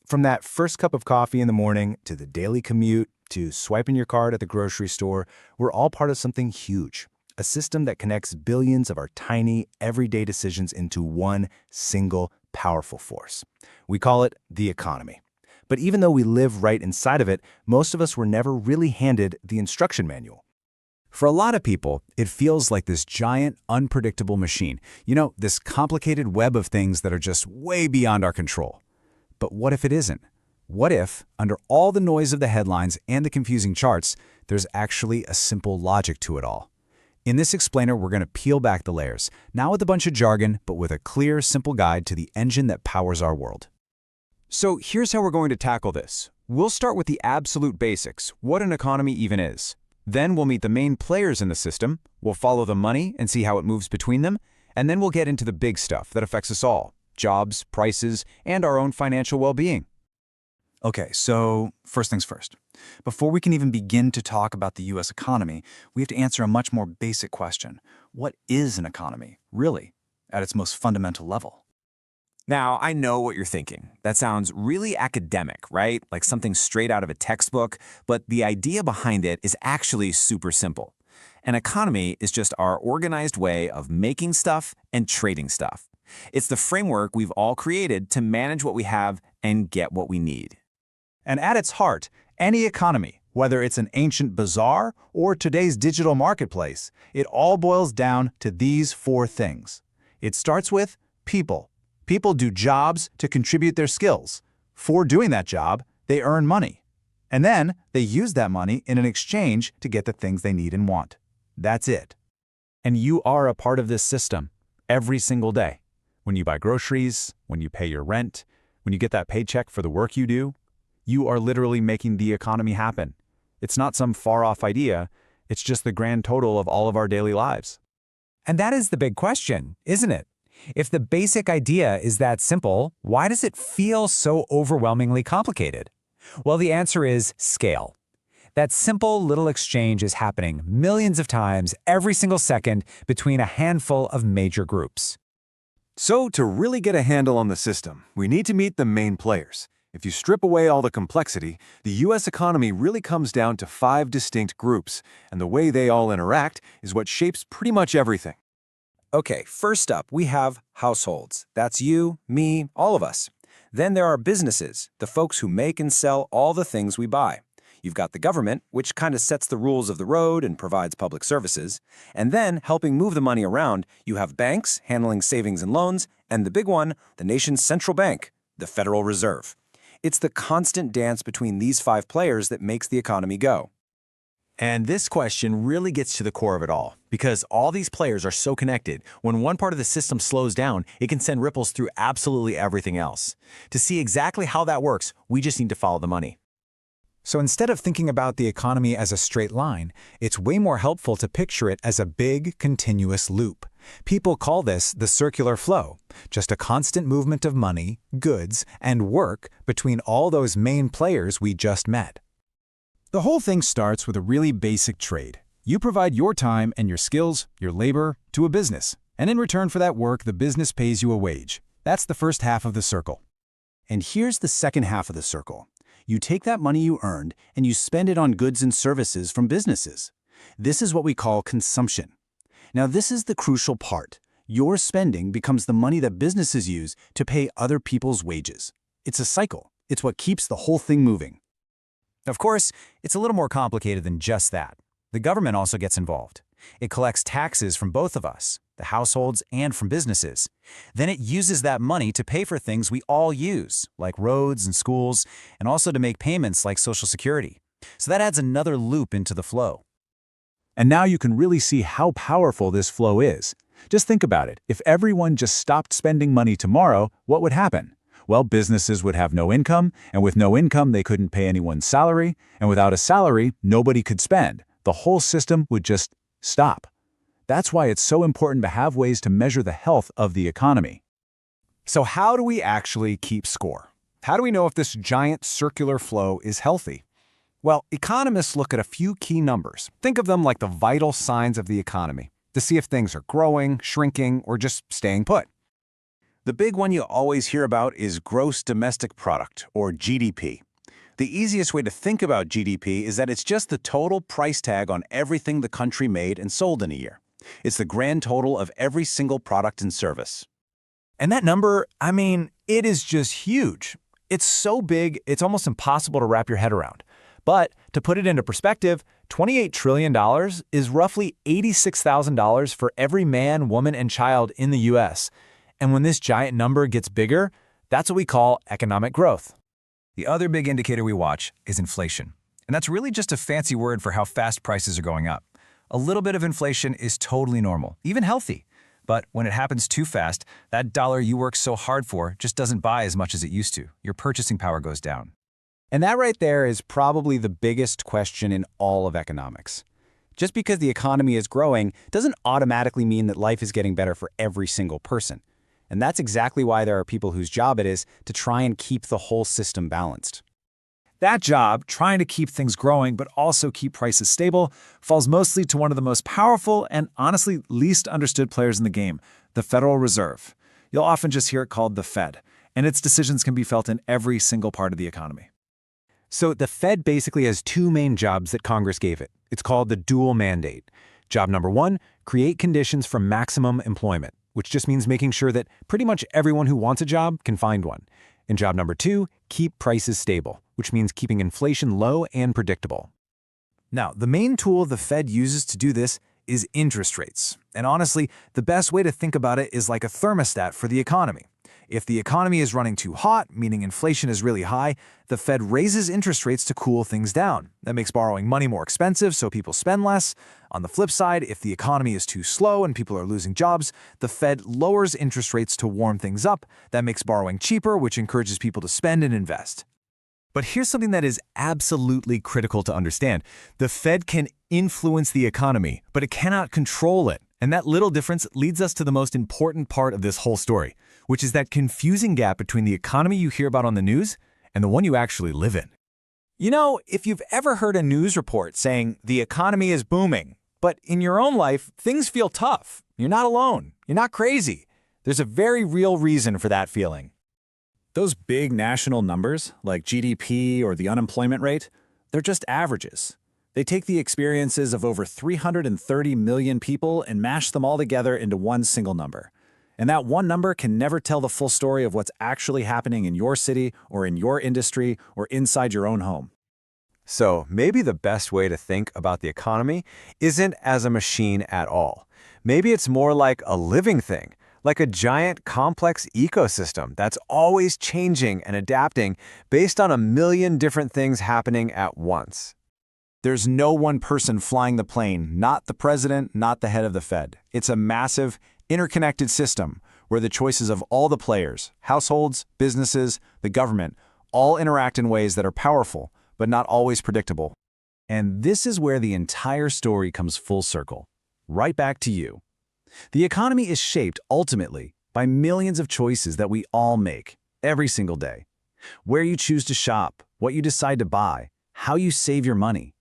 From that first cup of coffee in the morning to the daily commute to swiping your card at the grocery store, we're all part of something huge. A system that connects billions of our tiny, everyday decisions into one single, powerful force. We call it the economy. But even though we live right inside of it, most of us were never really handed the instruction manual. For a lot of people, it feels like this giant, unpredictable machine. This complicated web of things that are just way beyond our control. But what if it isn't? What if, under all the noise of the headlines and the confusing charts, there's actually a simple logic to it all? In this explainer, we're going to peel back the layers, not with a bunch of jargon, but with a clear, simple guide to the engine that powers our world. So here's how we're going to tackle this. We'll start with the absolute basics, what an economy even is. Then we'll meet the main players in the system, we'll follow the money and see how it moves between them, and then we'll get into the big stuff that affects us all: jobs, prices, and our own financial well-being. Okay, so first things first. Before we can even begin to talk about the U.S. economy, we have to answer a much more basic question. What is an economy, really, at its most fundamental level? Now, I know what you're thinking. That sounds really academic, right? Like something straight out of a textbook, but the idea behind it is actually super simple. An economy is just our organized way of making stuff and trading stuff. It's the framework we've all created to manage what we have and get what we need. And at its heart, any economy, whether it's an ancient bazaar or today's digital marketplace, it all boils down to these four things. It starts with people. People do jobs to contribute their skills. For doing that job, they earn money. And then they use that money in an exchange to get the things they need and want. That's it. And you are a part of this system every single day. When you buy groceries, when you pay your rent, when you get that paycheck for the work you do, you are literally making the economy happen. It's not some far-off idea, it's just the grand total of all of our daily lives. And that is the big question, isn't it? If the basic idea is that simple, why does it feel so overwhelmingly complicated? Well, the answer is scale. That simple little exchange is happening millions of times every single second between a handful of major groups. So to really get a handle on the system, we need to meet the main players. If you strip away all the complexity, the U.S. economy really comes down to 5 distinct groups, and the way they all interact is what shapes pretty much everything. Okay, first up, we have households. That's you, me, all of us. Then there are businesses, the folks who make and sell all the things we buy. You've got the government, which kind of sets the rules of the road and provides public services. And then, helping move the money around, you have banks handling savings and loans, and the big one, the nation's central bank, the Federal Reserve. It's the constant dance between these 5 players that makes the economy go. And this question really gets to the core of it all, because all these players are so connected. When one part of the system slows down, it can send ripples through absolutely everything else. To see exactly how that works, we just need to follow the money. So instead of thinking about the economy as a straight line, it's way more helpful to picture it as a big, continuous loop. People call this the circular flow, just a constant movement of money, goods, and work between all those main players we just met. The whole thing starts with a really basic trade. You provide your time and your skills, your labor, to a business, and in return for that work, the business pays you a wage. That's the first half of the circle. And here's the second half of the circle. You take that money you earned and you spend it on goods and services from businesses. This is what we call consumption. Now, this is the crucial part. Your spending becomes the money that businesses use to pay other people's wages. It's a cycle. It's what keeps the whole thing moving. Of course, it's a little more complicated than just that. The government also gets involved. It collects taxes from both of us, the households and from businesses. Then it uses that money to pay for things we all use, like roads and schools, and also to make payments like Social Security. So that adds another loop into the flow. And now you can really see how powerful this flow is. Just think about it. If everyone just stopped spending money tomorrow, what would happen? Well, businesses would have no income, and with no income, they couldn't pay anyone's salary, and without a salary, nobody could spend. The whole system would just stop. That's why it's so important to have ways to measure the health of the economy. So how do we actually keep score? How do we know if this giant circular flow is healthy? Well, economists look at a few key numbers. Think of them like the vital signs of the economy, to see if things are growing, shrinking, or just staying put. The big one you always hear about is gross domestic product, or GDP. The easiest way to think about GDP is that it's just the total price tag on everything the country made and sold in a year. It's the grand total of every single product and service. And that number, I mean, it is just huge. It's so big, it's almost impossible to wrap your head around. But to put it into perspective, $28 trillion is roughly $86,000 for every man, woman, and child in the U.S. And when this giant number gets bigger, that's what we call economic growth. The other big indicator we watch is inflation. And that's really just a fancy word for how fast prices are going up. A little bit of inflation is totally normal, even healthy. But when it happens too fast, that dollar you worked so hard for just doesn't buy as much as it used to. Your purchasing power goes down. And that right there is probably the biggest question in all of economics. Just because the economy is growing doesn't automatically mean that life is getting better for every single person. And that's exactly why there are people whose job it is to try and keep the whole system balanced. That job, trying to keep things growing but also keep prices stable, falls mostly to one of the most powerful and honestly least understood players in the game, the Federal Reserve. You'll often just hear it called the Fed, and its decisions can be felt in every single part of the economy. So the Fed basically has two main jobs that Congress gave it. It's called the dual mandate. Job number one, create conditions for maximum employment, which just means making sure that pretty much everyone who wants a job can find one. And job number two, keep prices stable, which means keeping inflation low and predictable. Now, the main tool the Fed uses to do this is interest rates. And honestly, the best way to think about it is like a thermostat for the economy. If the economy is running too hot, meaning inflation is really high, the Fed raises interest rates to cool things down. That makes borrowing money more expensive, so people spend less. On the flip side, if the economy is too slow and people are losing jobs, the Fed lowers interest rates to warm things up. That makes borrowing cheaper, which encourages people to spend and invest. But here's something that is absolutely critical to understand. The Fed can influence the economy, but it cannot control it. And that little difference leads us to the most important part of this whole story, which is that confusing gap between the economy you hear about on the news and the one you actually live in. You know, if you've ever heard a news report saying the economy is booming, but in your own life, things feel tough, you're not alone, you're not crazy. There's a very real reason for that feeling. Those big national numbers, like GDP or the unemployment rate, they're just averages. They take the experiences of over 330 million people and mash them all together into one single number. And that one number can never tell the full story of what's actually happening in your city or in your industry or inside your own home. So maybe the best way to think about the economy isn't as a machine at all. Maybe it's more like a living thing, like a giant complex ecosystem that's always changing and adapting based on a million different things happening at once. There's no one person flying the plane, not the president, not the head of the Fed. It's a massive, interconnected system where the choices of all the players, households, businesses, the government, all interact in ways that are powerful, but not always predictable. And this is where the entire story comes full circle, right back to you. The economy is shaped, ultimately, by millions of choices that we all make, every single day. Where you choose to shop, what you decide to buy, how you save your money.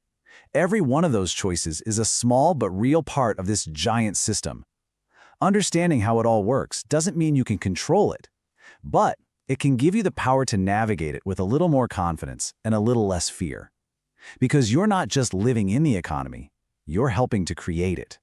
Every one of those choices is a small but real part of this giant system. Understanding how it all works doesn't mean you can control it, but it can give you the power to navigate it with a little more confidence and a little less fear. Because you're not just living in the economy, you're helping to create it.